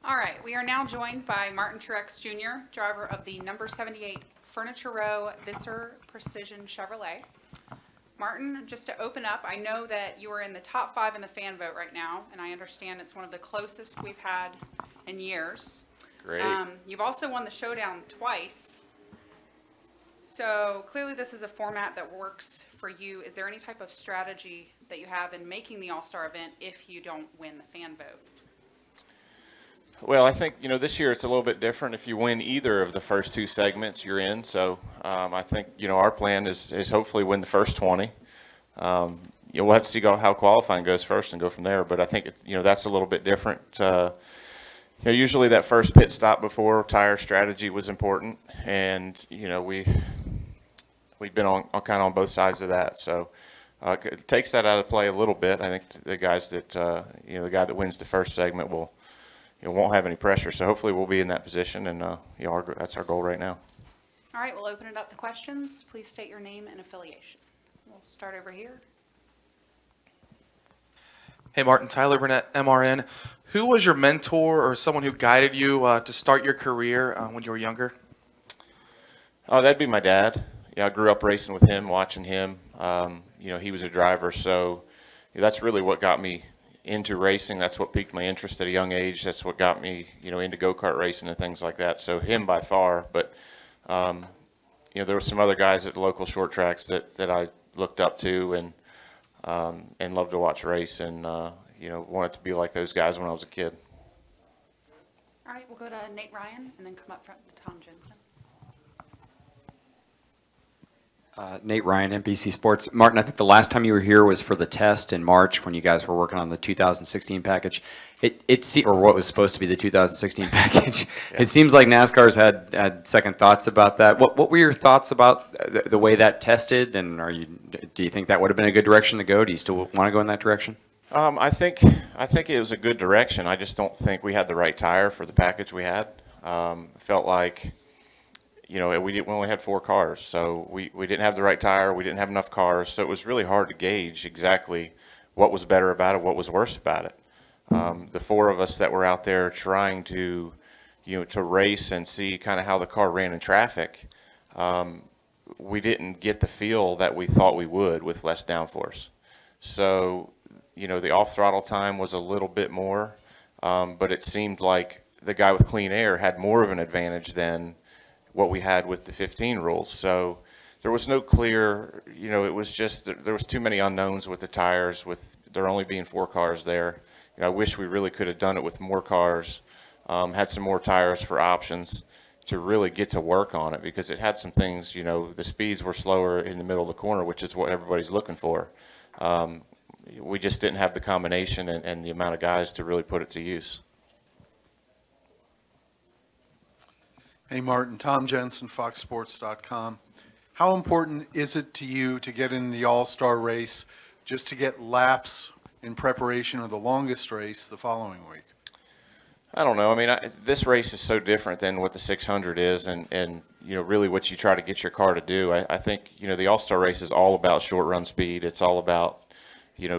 All right, we are now joined by Martin Truex Jr., driver of the number 78 Furniture Row Visser Precision Chevrolet. Martin, just to open up, I know that you are in the top 5 in the fan vote right now, and I understand it's one of the closest we've had in years. Great. You've also won the Showdown twice. So clearly this is a format that works for you. Is there any type of strategy that you have in making the All-Star event if you don't win the fan vote? Well, I think, this year it's a little bit different. If you win either of the first 2 segments, you're in. So I think, our plan is hopefully win the first 20. We'll have to see how qualifying goes first and go from there. But I think, that's a little bit different. Usually that first pit stop before tire strategy was important. And, we've been on kind of on both sides of that. So it takes that out of play a little bit. I think the guys that, the guy that wins the first segment won't have any pressure. So hopefully we'll be in that position, and that's our goal right now. All right, we'll open it up to questions. Please state your name and affiliation. We'll start over here. Hey Martin, Tyler Burnett, MRN. Who was your mentor or someone who guided you to start your career when you were younger? Oh, that'd be my dad. I grew up racing with him, watching him. He was a driver, so that's really what got me into racing. That's what piqued my interest at a young age. That's what got me, into go-kart racing and things like that. So him by far. But there were some other guys at the local short tracks that I looked up to and loved to watch race, and wanted to be like those guys when I was a kid. All right, we'll go to Nate Ryan and then come up front to Tom Jensen. Nate Ryan, NBC Sports. Martin, I think the last time you were here was for the test in March when you guys were working on the 2016 package. Or what was supposed to be the 2016 package. Yeah. It seems like NASCAR's had second thoughts about that. What were your thoughts about the way that tested, and do you think that would have been a good direction to go? Do you still want to go in that direction? I think it was a good direction. I just don't think we had the right tire for the package we had. Felt like, we only had 4 cars, so we didn't have the right tire. We didn't have enough cars, so it was really hard to gauge exactly what was better about it, what was worse about it. The 4 of us that were out there trying to, to race and see kind of how the car ran in traffic, we didn't get the feel that we thought we would with less downforce. So, the off-throttle time was a little bit more, but it seemed like the guy with clean air had more of an advantage than what we had with the 15 rules. So there was no clear, it was just, there was too many unknowns with the tires, with there only being 4 cars there. I wish we really could have done it with more cars, had some more tires for options to really get to work on it, because it had some things, the speeds were slower in the middle of the corner, which is what everybody's looking for. We just didn't have the combination and the amount of guys to really put it to use. Hey Martin, Tom Jensen, FoxSports.com. How important is it to you to get in the All-Star race just to get laps in preparation of the longest race the following week? I don't know. I mean, this race is so different than what the 600 is, and really what you try to get your car to do. I think, the All-Star race is all about short run speed. It's all about,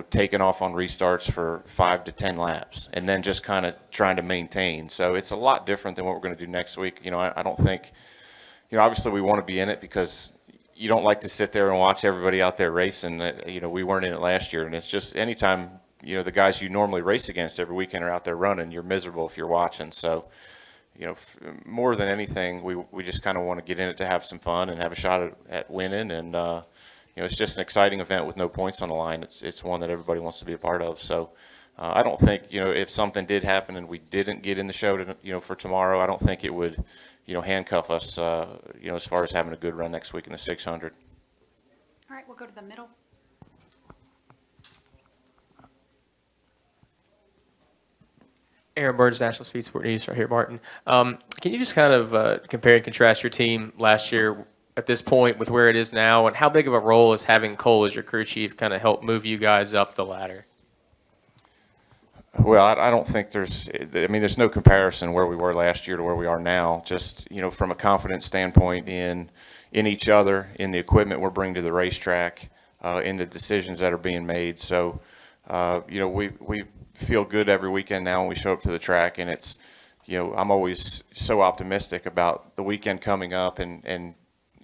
taking off on restarts for 5 to 10 laps and then just kind of trying to maintain. So it's a lot different than what we're going to do next week. I don't think, obviously we want to be in it because you don't like to sit there and watch everybody out there racing. We weren't in it last year, and it's just anytime, the guys you normally race against every weekend are out there running, you're miserable if you're watching. So, more than anything, we just kind of want to get in it to have some fun and have a shot at winning, and it's just an exciting event with no points on the line. It's one that everybody wants to be a part of. So I don't think, if something did happen and we didn't get in the show for tomorrow, I don't think it would, handcuff us, as far as having a good run next week in the 600. All right, we'll go to the middle. Aaron Burns, National Speed Sport News, right here, Martin. Can you just kind of compare and contrast your team last year at this point with where it is now, and how big of a role is having Cole as your crew chief kind of help move you guys up the ladder? Well, I don't think there's no comparison where we were last year to where we are now. Just, from a confidence standpoint in each other, in the equipment we're bringing to the racetrack, in the decisions that are being made. So, we feel good every weekend now when we show up to the track, and it's, you know, I'm always so optimistic about the weekend coming up and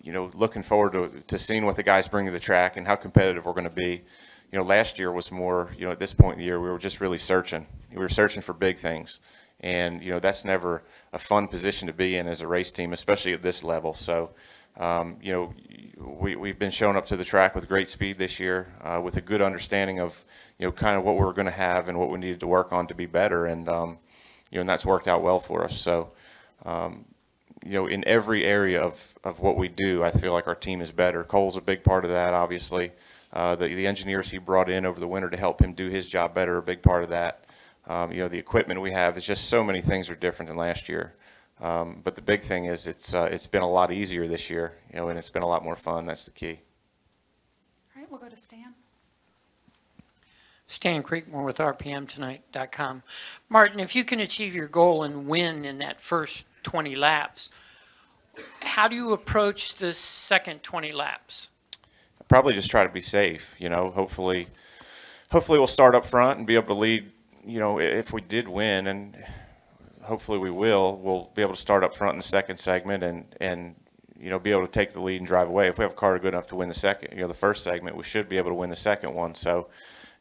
you know, looking forward to seeing what the guys bring to the track and how competitive we're going to be. You know, last year was more, you know, at this point in the year, we were just really searching. We were searching for big things. And, you know, that's never a fun position to be in as a race team, especially at this level. So, you know, we've been showing up to the track with great speed this year, with a good understanding of, you know, kind of what we were going to have and what we needed to work on to be better. And, you know, and that's worked out well for us. So, you know, in every area of what we do, I feel like our team is better. Cole's a big part of that, obviously. The engineers he brought in over the winter to help him do his job better are a big part of that. You know, the equipment we have is just so many things are different than last year. But the big thing is it's been a lot easier this year, you know, and it's been a lot more fun. That's the key. All right, we'll go to Stan. Stan Creekmore with RPMtonight.com. Martin, if you can achieve your goal and win in that first 20 laps, how do you approach the second 20 laps? Probably just try to be safe, you know. Hopefully we'll start up front and be able to lead, you know, if we did win, and hopefully we'll be able to start up front in the second segment and you know, be able to take the lead and drive away. If we have a car good enough to win the second, you know, the first segment, we should be able to win the second one. So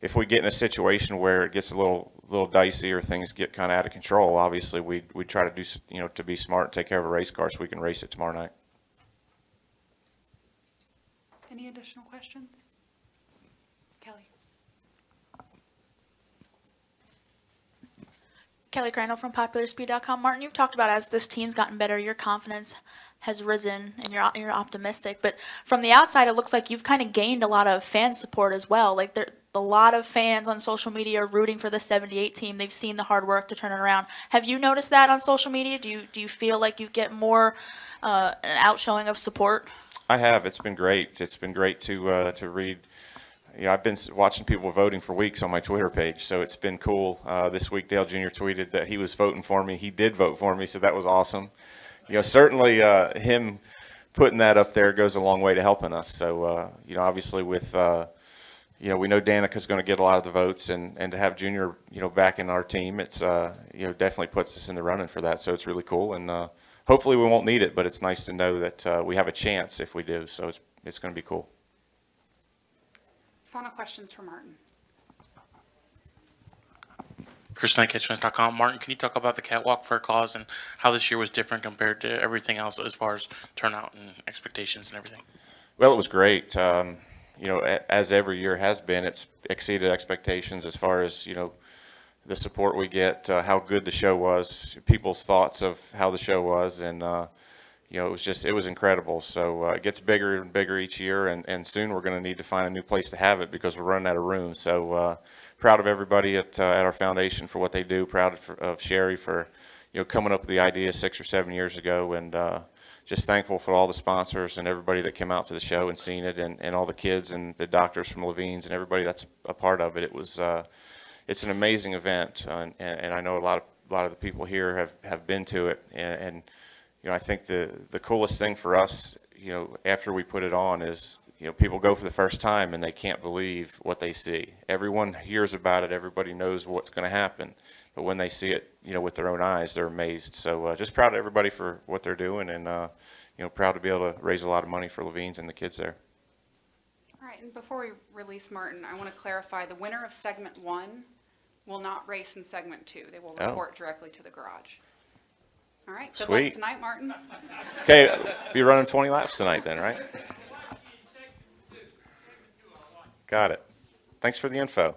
if we get in a situation where it gets a little dicey or things get kind of out of control, obviously we try to do, you know, to be smart and take care of a race car so we can race it tomorrow night. Any additional questions? Kelly. Kelly Crandall from PopularSpeed.com. Martin, you've talked about as this team's gotten better, your confidence has risen and you're optimistic. But from the outside, it looks like you've kind of gained a lot of fan support as well. Like there, a lot of fans on social media are rooting for the 78 team. They've seen the hard work to turn it around. Have you noticed that on social media? Do you feel like you get more an outshowing of support? I have. It's been great. It's been great to read. You know, I've been watching people voting for weeks on my Twitter page, so it's been cool. This week, Dale Jr. tweeted that he was voting for me. He did vote for me, so that was awesome. You know, certainly him putting that up there goes a long way to helping us. So, you know, obviously with, you know, we know Danica's going to get a lot of the votes, and to have Junior, you know, back in our team, it's, you know, definitely puts us in the running for that. So it's really cool, and hopefully we won't need it, but it's nice to know that we have a chance if we do. So it's going to be cool. Final questions for Martin. Chris Knight, catchfans.com. Martin, can you talk about the catwalk for a cause and how this year was different compared to everything else as far as turnout and expectations and everything? Well, it was great. You know, as every year has been, it's exceeded expectations as far as, you know, the support we get, how good the show was, people's thoughts of how the show was, and you know, it was incredible. So it gets bigger and bigger each year, and soon we're going to need to find a new place to have it because we're running out of room. So proud of everybody at our foundation for what they do. Proud of Sherry for, you know, coming up with the idea 6 or 7 years ago, and just thankful for all the sponsors and everybody that came out to the show and seen it, and all the kids and the doctors from Levine's and everybody that's a part of it. It was it's an amazing event, and I know a lot of the people here have been to it, and you know, I think the coolest thing for us, you know, after we put it on is, you know, people go for the first time and they can't believe what they see. Everyone hears about it. Everybody knows what's going to happen. But when they see it, you know, with their own eyes, they're amazed. So just proud of everybody for what they're doing, and, you know, proud to be able to raise a lot of money for Levine's and the kids there. All right, and before we release Martin, I want to clarify the winner of segment 1 will not race in segment 2. They will report directly to the garage. All right, good luck tonight, Martin. Okay, be running 20 laps tonight then, right? Got it. Thanks for the info.